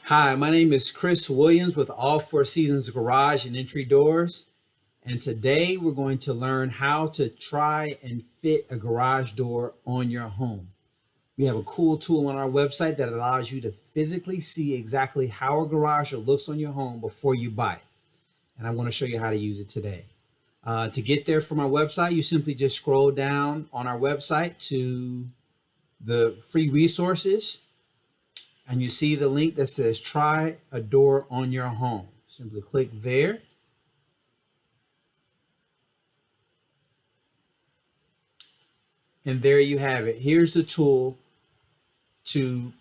Hi, my name is Chris Williams with All Four Seasons Garage and Entry Doors. And today we're going to learn how to try and fit a garage door on your home. We have a cool tool on our website that allows you to physically see exactly how a garage door looks on your home before you buy it. And I want to show you how to use it today. To get there from our website, you simply just scroll down on our website to the free resources, and you see the link that says try a door on your home. Simply click there. And there you have it. Here's the tool to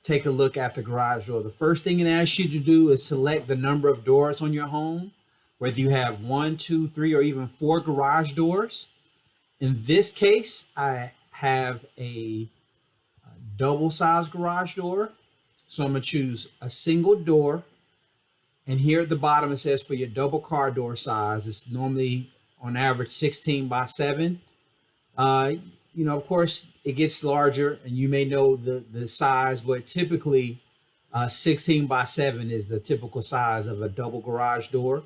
take a look at the garage door. The first thing it asks you to do is select the number of doors on your home, whether you have 1, 2, 3, or even 4 garage doors. In this case, I have a double size garage door. So I'm going to choose a single door. And here at the bottom, it says for your double car door size, it's normally on average 16 by 7. Of course, it gets larger, and you may know the size, but typically 16 by 7 is the typical size of a double garage door.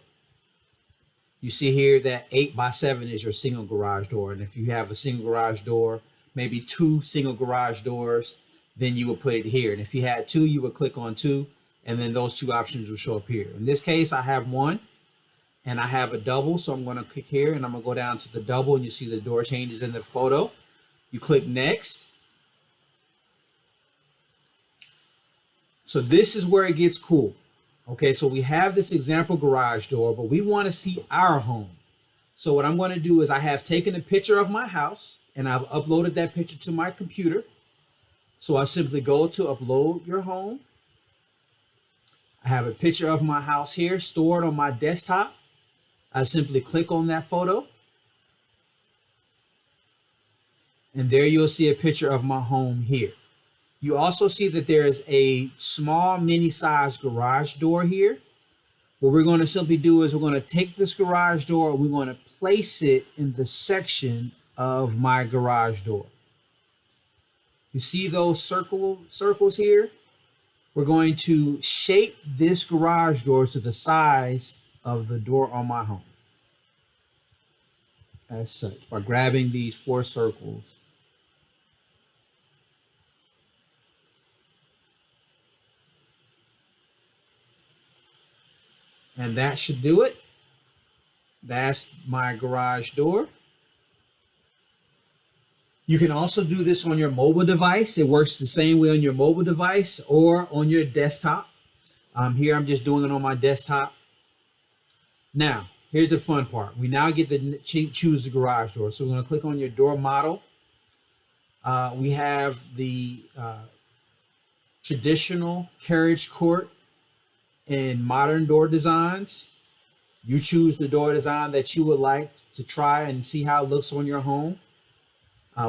You see here that 8 by 7 is your single garage door. And if you have a single garage door, maybe 2 single garage doors, then you would put it here. And if you had 2, you would click on 2, and then those 2 options will show up here. In this case, I have 1. And I have a double, so I'm going to click here and I'm going to go down to the double, and you see the door changes in the photo. You click next. So this is where it gets cool. Okay, so we have this example garage door, but we want to see our home. So what I'm going to do is I have taken a picture of my house and I've uploaded that picture to my computer. So I simply go to upload your home. I have a picture of my house here stored on my desktop. I simply click on that photo, and there you'll see a picture of my home here. You also see that there is a small mini size garage door here. What we're going to simply do is we're going to take this garage door and we're going to place it in the section of my garage door. You see those circles here? We're going to shape this garage door to the size of the door on my home. As such, by grabbing these 4 circles. And that should do it. That's my garage door. You can also do this on your mobile device. It works the same way on your mobile device or on your desktop. Here I'm just doing it on my desktop. Now, here's the fun part. We now get to choose the garage door. So we're going to click on your door model. We have the traditional carriage court and modern door designs. You choose the door design that you would like to try and see how it looks on your home.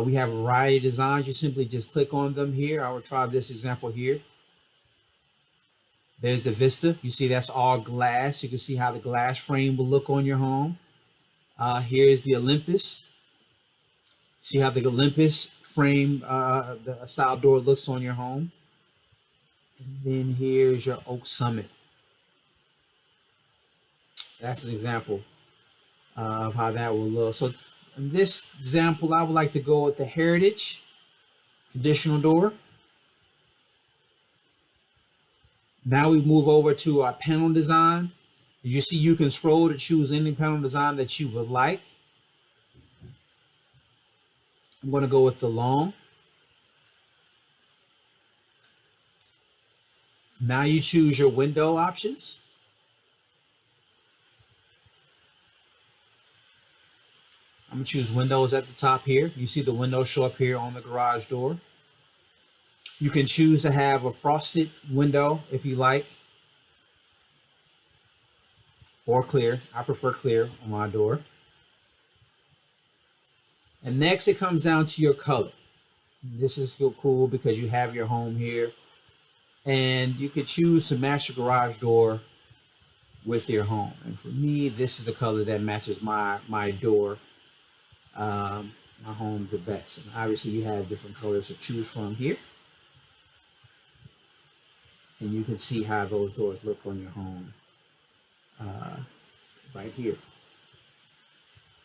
We have a variety of designs. You simply just click on them here. I will try this example here. There's the Vista. You see that's all glass. You can see how the glass frame will look on your home. Here's the Olympus. See how the Olympus frame, the style door looks on your home. And then here's your Oak Summit. That's an example of how that will look. So in this example, I would like to go with the Heritage traditional door. Now we move over to our panel design. You see you can scroll to choose any panel design that you would like. I'm going to go with the long. Now you choose your window options. I'm going to choose windows at the top here. You see the windows show up here on the garage door. You can choose to have a frosted window if you like, or clear. I prefer clear on my door. And next it comes down to your color. This is cool because you have your home here, and you could choose to match your garage door with your home. And for me, this is the color that matches my door, my home the best. And obviously you have different colors to choose from here. and you can see how those doors look on your home right here.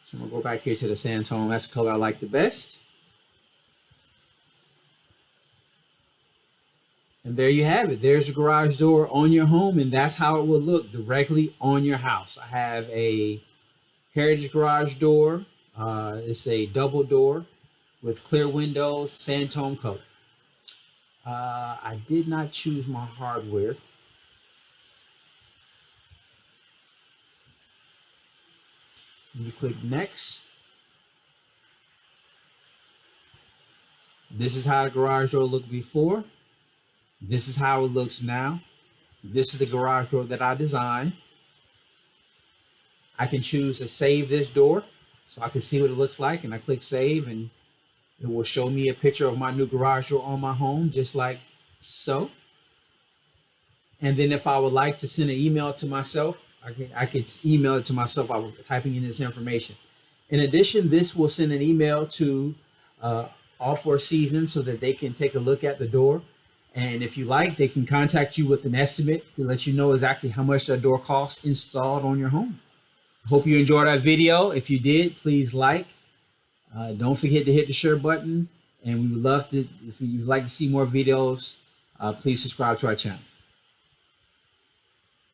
So I'm gonna go back here to the sand tone. That's the color I like the best. And there you have it. There's a garage door on your home, and that's how it will look directly on your house. I have a Heritage garage door. It's a double door with clear windows, sand tone color. I did not choose my hardware. You click next. This is how the garage door looked before. This is how it looks now. This is the garage door that I designed. I can choose to save this door so I can see what it looks like, and I click save, and it will show me a picture of my new garage door on my home, just like so. And then if I would like to send an email to myself, I could email it to myself by typing in this information. In addition, this will send an email to All Four Seasons so that they can take a look at the door. And if you like, they can contact you with an estimate to let you know exactly how much that door costs installed on your home. Hope you enjoyed our video. If you did, please like. Don't forget to hit the share button. And we would love to, if you'd like to see more videos, please subscribe to our channel.